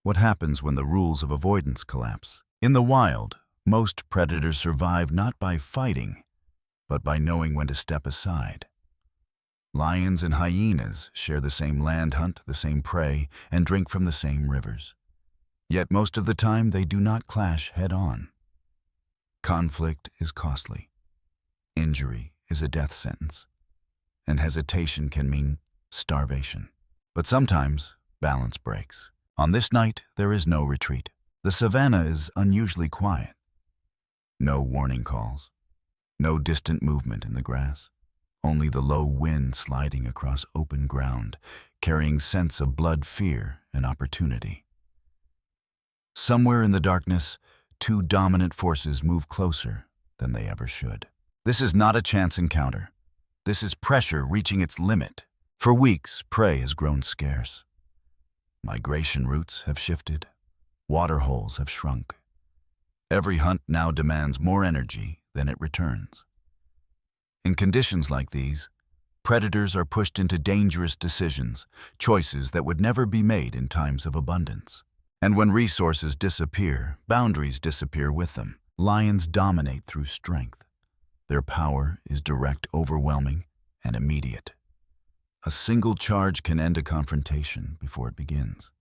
What happens when the rules of avoidance collapse? In the wild, most predators survive not by fighting, but by knowing when to step aside. Lions and hyenas share the same land, hunt the same prey, and drink from the same rivers. Yet most of the time they do not clash head-on. Conflict is costly. Injury is a death sentence. And hesitation can mean starvation. But sometimes balance breaks. On this night, there is no retreat. The savanna is unusually quiet. No warning calls. No distant movement in the grass. Only the low wind sliding across open ground, carrying scents of blood, fear, and opportunity. Somewhere in the darkness, two dominant forces move closer than they ever should. This is not a chance encounter. This is pressure reaching its limit. For weeks, prey has grown scarce. Migration routes have shifted. Water holes have shrunk. Every hunt now demands more energy than it returns. In conditions like these, predators are pushed into dangerous decisions, choices that would never be made in times of abundance. And when resources disappear, boundaries disappear with them. Lions dominate through strength. Their power is direct, overwhelming, and immediate. A single charge can end a confrontation before it begins.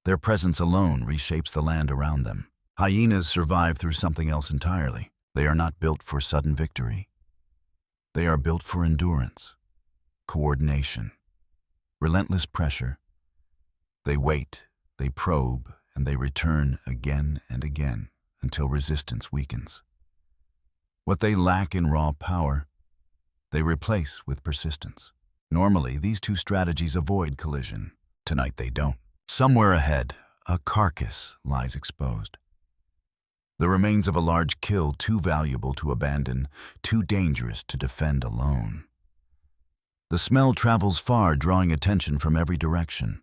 Their presence alone reshapes the land around them. Hyenas survive through something else entirely. They are not built for sudden victory. They are built for endurance, coordination, relentless pressure. They wait, they probe, and they return again and again until resistance weakens. What they lack in raw power, they replace with persistence. Normally, these two strategies avoid collision. Tonight they don't. Somewhere ahead, a carcass lies exposed. The remains of a large kill too valuable to abandon, too dangerous to defend alone. The smell travels far, drawing attention from every direction.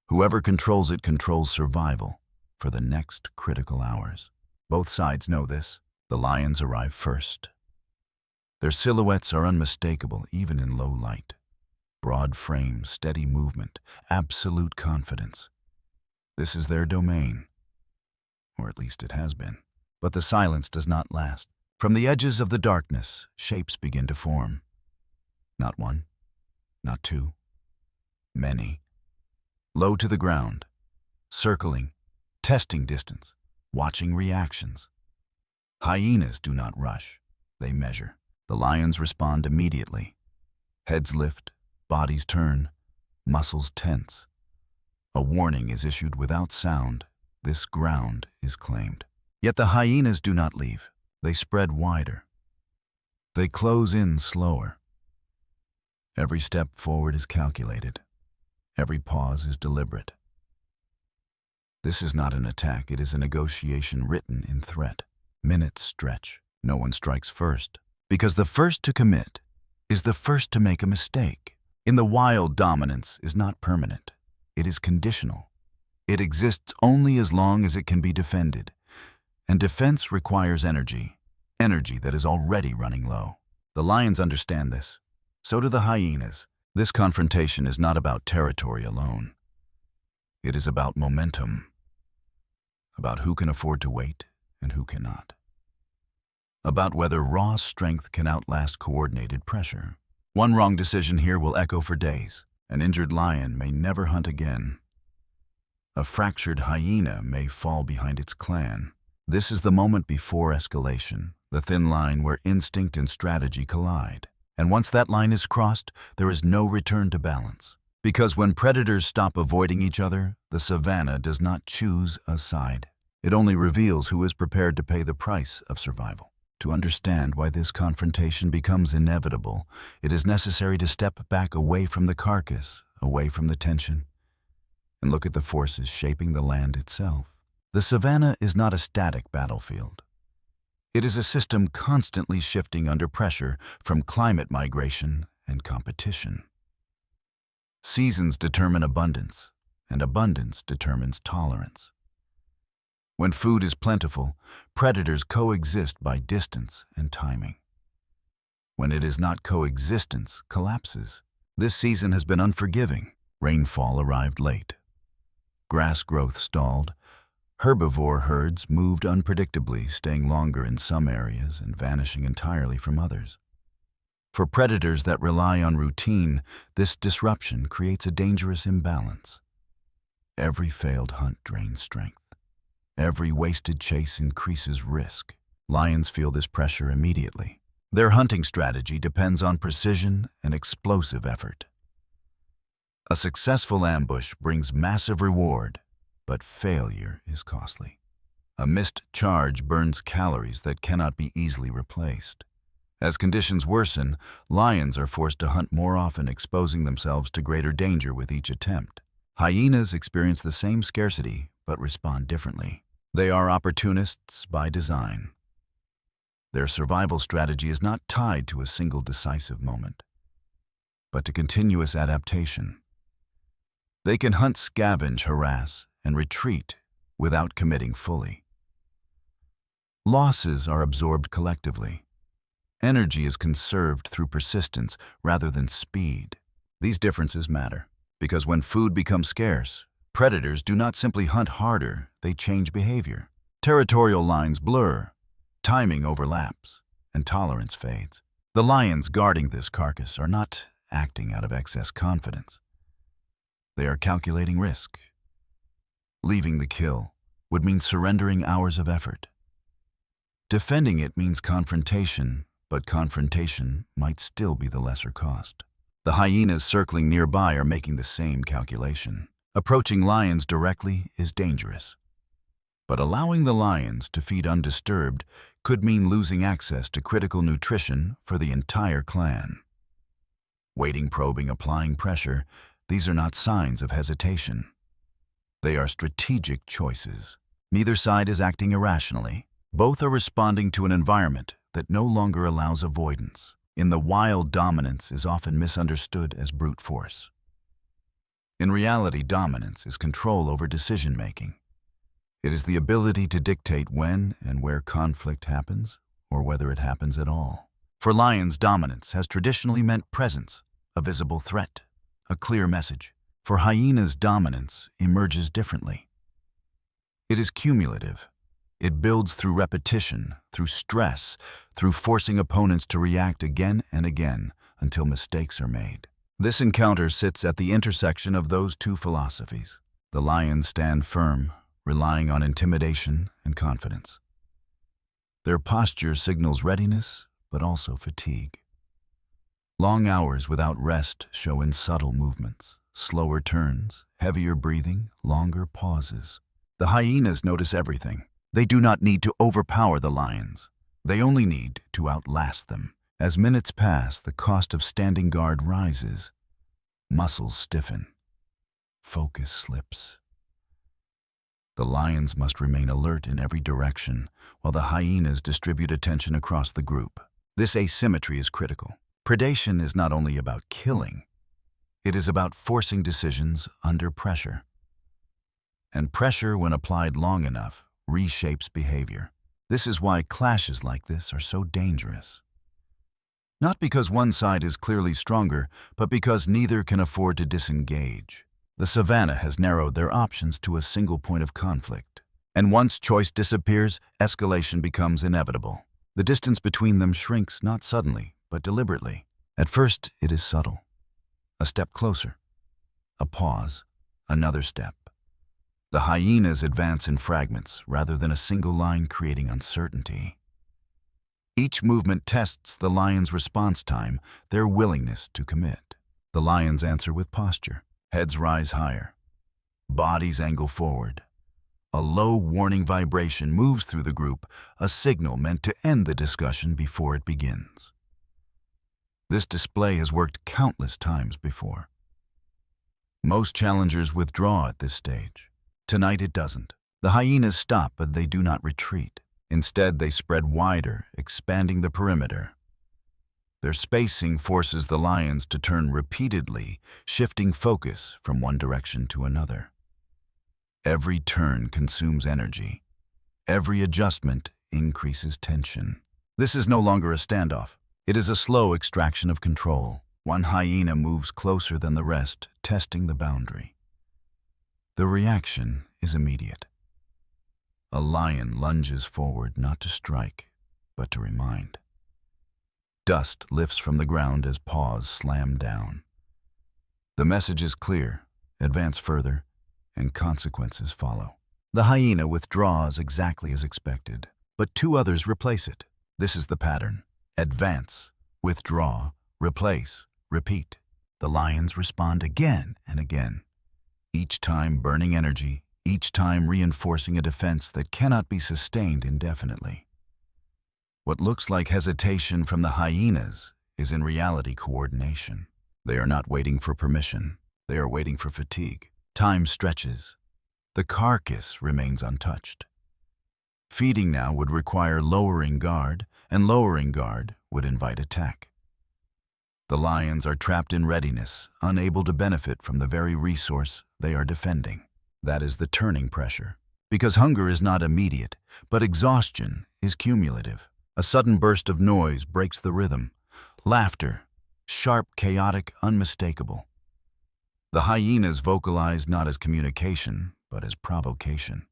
Whoever controls it controls survival for the next critical hours. Both sides know this. The lions arrive first. Their silhouettes are unmistakable even in low light. Broad frame, steady movement, absolute confidence. This is their domain. Or at least it has been. But the silence does not last. From the edges of the darkness, shapes begin to form. Not one, not two, many. Low to the ground, circling, testing distance, watching reactions. Hyenas do not rush, they measure. The lions respond immediately. Heads lift, bodies turn, muscles tense. A warning is issued without sound. This ground is claimed. Yet the hyenas do not leave. They spread wider. They close in slower. Every step forward is calculated. Every pause is deliberate. This is not an attack, it is a negotiation written in threat. Minutes stretch. No one strikes first. Because the first to commit is the first to make a mistake. In the wild, dominance is not permanent. It is conditional. It exists only as long as it can be defended. And defense requires energy that is already running low. The lions understand this. So do the hyenas. This confrontation is not about territory alone. It is about momentum. About who can afford to wait and who cannot. About whether raw strength can outlast coordinated pressure. One wrong decision here will echo for days. An injured lion may never hunt again. A fractured hyena may fall behind its clan. This is the moment before escalation, the thin line where instinct and strategy collide. And once that line is crossed, there is no return to balance. Because when predators stop avoiding each other, the savanna does not choose a side. It only reveals who is prepared to pay the price of survival. To understand why this confrontation becomes inevitable, it is necessary to step back away from the carcass, away from the tension, and look at the forces shaping the land itself. The savanna is not a static battlefield. It is a system constantly shifting under pressure from climate migration and competition. Seasons determine abundance, and abundance determines tolerance. When food is plentiful, predators coexist by distance and timing. When it is not, coexistence collapses. This season has been unforgiving. Rainfall arrived late. Grass growth stalled. Herbivore herds moved unpredictably, staying longer in some areas and vanishing entirely from others. For predators that rely on routine, this disruption creates a dangerous imbalance. Every failed hunt drains strength. Every wasted chase increases risk. Lions feel this pressure immediately. Their hunting strategy depends on precision and explosive effort. A successful ambush brings massive reward, but failure is costly. A missed charge burns calories that cannot be easily replaced. As conditions worsen, lions are forced to hunt more often, exposing themselves to greater danger with each attempt. Hyenas experience the same scarcity, but respond differently. They are opportunists by design. Their survival strategy is not tied to a single decisive moment, but to continuous adaptation. They can hunt, scavenge, harass, and retreat without committing fully. Losses are absorbed collectively. Energy is conserved through persistence rather than speed. These differences matter because when food becomes scarce, predators do not simply hunt harder, they change behavior. Territorial lines blur, timing overlaps, and tolerance fades. The lions guarding this carcass are not acting out of excess confidence. They are calculating risk. Leaving the kill would mean surrendering hours of effort. Defending it means confrontation, but confrontation might still be the lesser cost. The hyenas circling nearby are making the same calculation. Approaching lions directly is dangerous. But allowing the lions to feed undisturbed could mean losing access to critical nutrition for the entire clan. Waiting, probing, applying pressure, these are not signs of hesitation. They are strategic choices. Neither side is acting irrationally. Both are responding to an environment that no longer allows avoidance. In the wild, dominance is often misunderstood as brute force. In reality, dominance is control over decision-making. It is the ability to dictate when and where conflict happens, or whether it happens at all. For lions, dominance has traditionally meant presence, a visible threat, a clear message. For hyenas, dominance emerges differently. It is cumulative. It builds through repetition, through stress, through forcing opponents to react again and again until mistakes are made. This encounter sits at the intersection of those two philosophies. The lions stand firm, relying on intimidation and confidence. Their posture signals readiness, but also fatigue. Long hours without rest show in subtle movements, slower turns, heavier breathing, longer pauses. The hyenas notice everything. They do not need to overpower the lions. They only need to outlast them. As minutes pass, the cost of standing guard rises. Muscles stiffen. Focus slips. The lions must remain alert in every direction, while the hyenas distribute attention across the group. This asymmetry is critical. Predation is not only about killing, it is about forcing decisions under pressure. And pressure, when applied long enough, reshapes behavior. This is why clashes like this are so dangerous. Not because one side is clearly stronger, but because neither can afford to disengage. The savannah has narrowed their options to a single point of conflict. And once choice disappears, escalation becomes inevitable. The distance between them shrinks not suddenly, but deliberately. At first, it is subtle. A step closer. A pause. Another step. The hyenas advance in fragments rather than a single line, creating uncertainty. Each movement tests the lion's response time, their willingness to commit. The lions answer with posture. Heads rise higher. Bodies angle forward. A low warning vibration moves through the group, a signal meant to end the discussion before it begins. This display has worked countless times before. Most challengers withdraw at this stage. Tonight it doesn't. The hyenas stop, but they do not retreat. Instead, they spread wider, expanding the perimeter. Their spacing forces the lions to turn repeatedly, shifting focus from one direction to another. Every turn consumes energy. Every adjustment increases tension. This is no longer a standoff. It is a slow extraction of control. One hyena moves closer than the rest, testing the boundary. The reaction is immediate. A lion lunges forward not to strike, but to remind. Dust lifts from the ground as paws slam down. The message is clear: advance further, and consequences follow. The hyena withdraws exactly as expected, but two others replace it. This is the pattern: advance, withdraw, replace, repeat. The lions respond again and again, each time burning energy, each time reinforcing a defense that cannot be sustained indefinitely. What looks like hesitation from the hyenas is in reality coordination. They are not waiting for permission. They are waiting for fatigue. Time stretches. The carcass remains untouched. Feeding now would require lowering guard, and lowering guard would invite attack. The lions are trapped in readiness, unable to benefit from the very resource they are defending. That is the turning pressure. Because hunger is not immediate, but exhaustion is cumulative. A sudden burst of noise breaks the rhythm. Laughter, sharp, chaotic, unmistakable. The hyenas vocalize not as communication, but as provocation.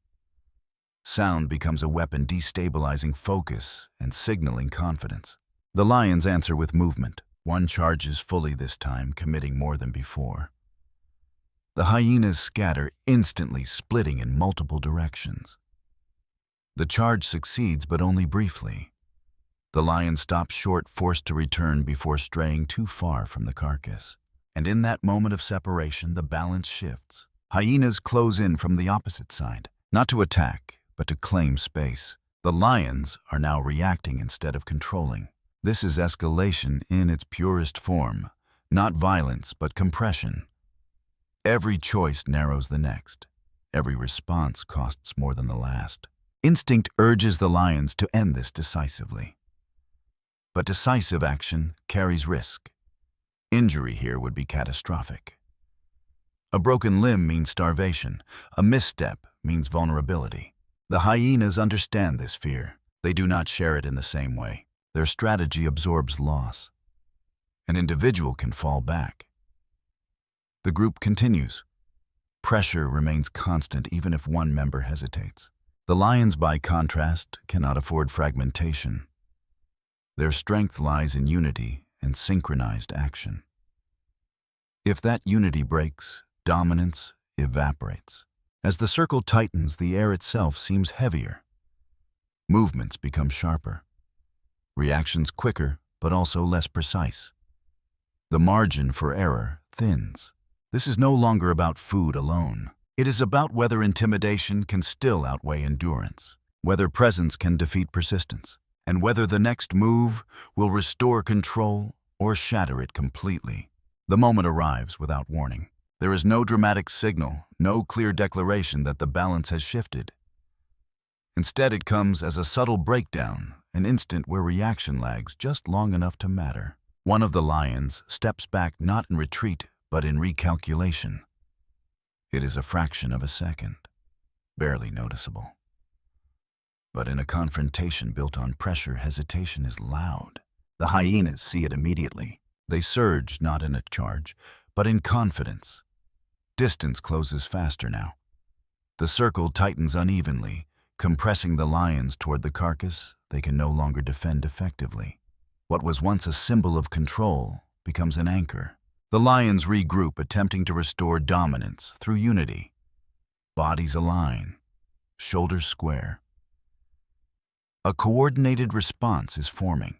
Sound becomes a weapon destabilizing focus and signaling confidence. The lions answer with movement. One charges fully this time, committing more than before. The hyenas scatter, instantly splitting in multiple directions. The charge succeeds, but only briefly. The lion stops short, forced to return before straying too far from the carcass. And in that moment of separation, the balance shifts. Hyenas close in from the opposite side, not to attack, but to claim space. The lions are now reacting instead of controlling. This is escalation in its purest form, not violence, but compression. Every choice narrows the next. Every response costs more than the last. Instinct urges the lions to end this decisively. But decisive action carries risk. Injury here would be catastrophic. A broken limb means starvation. A misstep means vulnerability. The hyenas understand this fear. They do not share it in the same way. Their strategy absorbs loss. An individual can fall back. The group continues. Pressure remains constant even if one member hesitates. The lions, by contrast, cannot afford fragmentation. Their strength lies in unity and synchronized action. If that unity breaks, dominance evaporates. As the circle tightens, the air itself seems heavier. Movements become sharper. Reactions quicker, but also less precise. The margin for error thins. This is no longer about food alone. It is about whether intimidation can still outweigh endurance, whether presence can defeat persistence, and whether the next move will restore control or shatter it completely. The moment arrives without warning. There is no dramatic signal, no clear declaration that the balance has shifted. Instead, it comes as a subtle breakdown, an instant where reaction lags just long enough to matter. One of the lions steps back not in retreat, but in recalculation. It is a fraction of a second, barely noticeable. But in a confrontation built on pressure, hesitation is loud. The hyenas see it immediately. They surge not in a charge, but in confidence. Distance closes faster now. The circle tightens unevenly, compressing the lions toward the carcass they can no longer defend effectively. What was once a symbol of control becomes an anchor. The lions regroup, attempting to restore dominance through unity. Bodies align, shoulders square. A coordinated response is forming.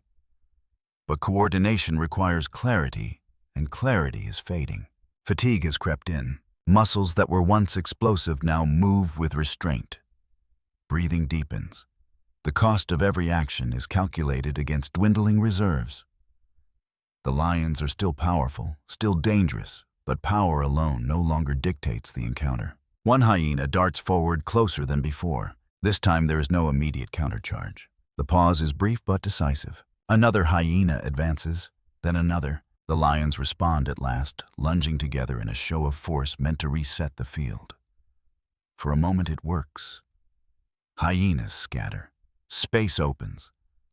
But coordination requires clarity, and clarity is fading. Fatigue has crept in. Muscles that were once explosive now move with restraint. Breathing deepens. The cost of every action is calculated against dwindling reserves. The lions are still powerful, still dangerous, but power alone no longer dictates the encounter. One hyena darts forward closer than before. This time there is no immediate countercharge. The pause is brief but decisive. Another hyena advances, then another. The lions respond at last, lunging together in a show of force meant to reset the field. For a moment it works. Hyenas scatter. Space opens.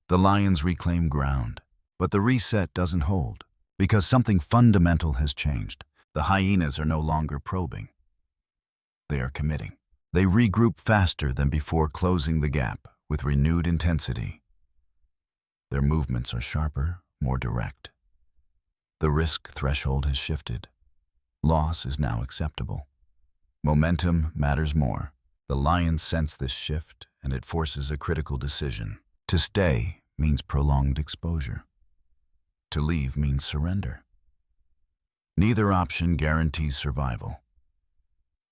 The lions reclaim ground. But the reset doesn't hold, because something fundamental has changed. The hyenas are no longer probing. They are committing. They regroup faster than before, closing the gap with renewed intensity. Their movements are sharper, more direct. The risk threshold has shifted. Loss is now acceptable. Momentum matters more. The lions sense this shift, and it forces a critical decision. To stay means prolonged exposure. To leave means surrender. Neither option guarantees survival.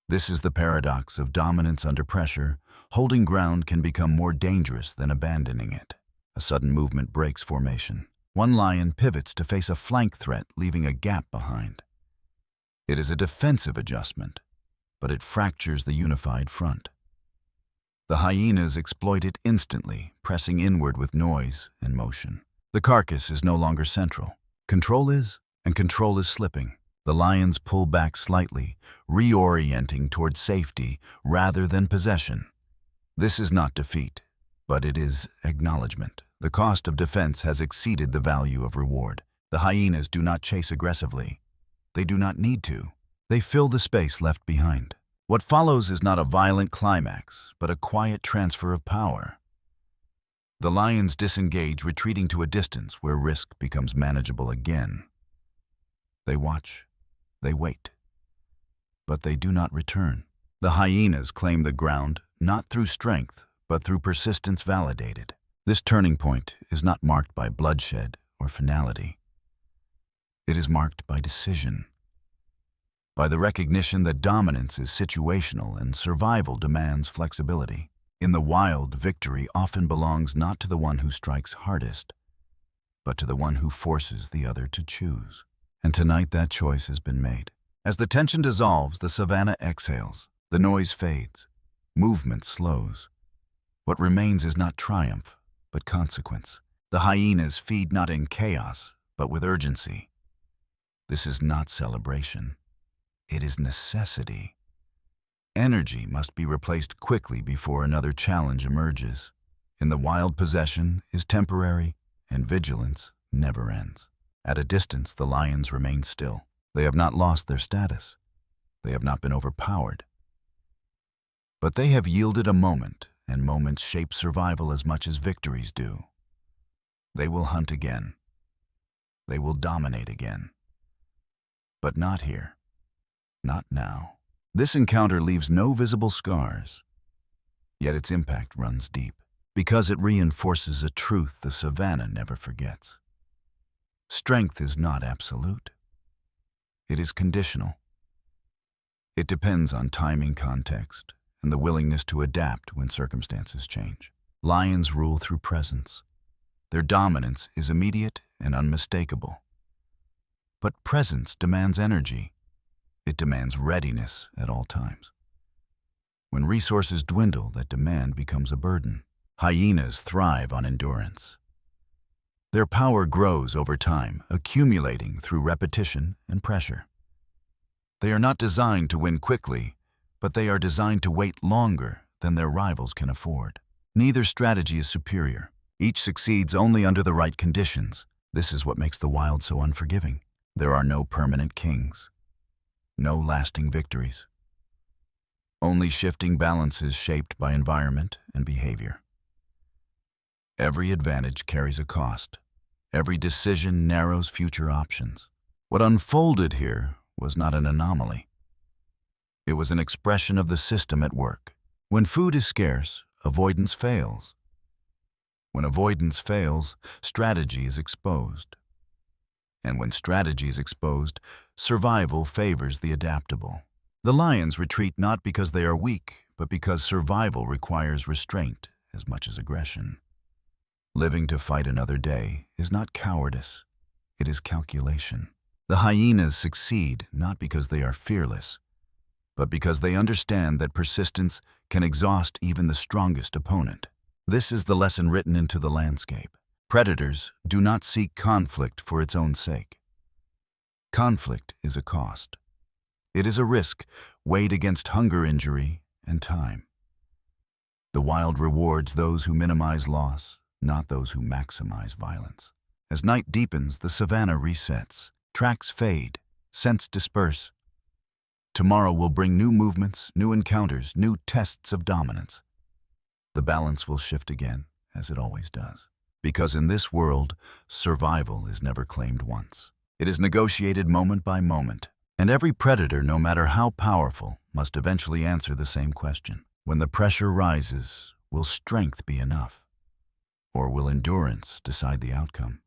This is the paradox of dominance under pressure. Holding ground can become more dangerous than abandoning it. A sudden movement breaks formation. One lion pivots to face a flank threat, leaving a gap behind. It is a defensive adjustment, but it fractures the unified front. The hyenas exploit it instantly, pressing inward with noise and motion. The carcass is no longer central. Control is, and control is slipping. The lions pull back slightly, reorienting toward safety rather than possession. This is not defeat, but it is acknowledgement. The cost of defense has exceeded the value of reward. The hyenas do not chase aggressively. They do not need to. They fill the space left behind. What follows is not a violent climax, but a quiet transfer of power. The lions disengage, retreating to a distance where risk becomes manageable again. They watch. They wait. But they do not return. The hyenas claim the ground, not through strength, but through persistence validated. This turning point is not marked by bloodshed or finality. It is marked by decision, by the recognition that dominance is situational and survival demands flexibility. In the wild, victory often belongs not to the one who strikes hardest, but to the one who forces the other to choose. And tonight that choice has been made. As the tension dissolves, the savanna exhales. The noise fades. Movement slows. What remains is not triumph, but consequence. The hyenas feed not in chaos, but with urgency. This is not celebration. It is necessity. Energy must be replaced quickly before another challenge emerges. In the wild, possession is temporary, and vigilance never ends. At a distance, the lions remain still. They have not lost their status. They have not been overpowered. But they have yielded a moment, and moments shape survival as much as victories do. They will hunt again. They will dominate again. But not here. Not now. This encounter leaves no visible scars, yet its impact runs deep, because it reinforces a truth the savanna never forgets. Strength is not absolute. It is conditional. It depends on timing, context, and the willingness to adapt when circumstances change. Lions rule through presence. Their dominance is immediate and unmistakable. But presence demands energy. It demands readiness at all times. When resources dwindle, that demand becomes a burden. Hyenas thrive on endurance. Their power grows over time, accumulating through repetition and pressure. They are not designed to win quickly, but they are designed to wait longer than their rivals can afford. Neither strategy is superior. Each succeeds only under the right conditions. This is what makes the wild so unforgiving. There are no permanent kings, no lasting victories. Only shifting balances shaped by environment and behavior. Every advantage carries a cost. Every decision narrows future options. What unfolded here was not an anomaly. It was an expression of the system at work. When food is scarce, avoidance fails. When avoidance fails, strategy is exposed. And when strategy is exposed, survival favors the adaptable. The lions retreat not because they are weak, but because survival requires restraint as much as aggression. Living to fight another day is not cowardice, it is calculation. The hyenas succeed not because they are fearless, but because they understand that persistence can exhaust even the strongest opponent. This is the lesson written into the landscape. Predators do not seek conflict for its own sake. Conflict is a cost. It is a risk weighed against hunger, injury, and time. The wild rewards those who minimize loss, not those who maximize violence. As night deepens, the savanna resets. Tracks fade, scents disperse. Tomorrow will bring new movements, new encounters, new tests of dominance. The balance will shift again, as it always does. Because in this world, survival is never claimed once. It is negotiated moment by moment. And every predator, no matter how powerful, must eventually answer the same question. When the pressure rises, will strength be enough? Or will endurance decide the outcome?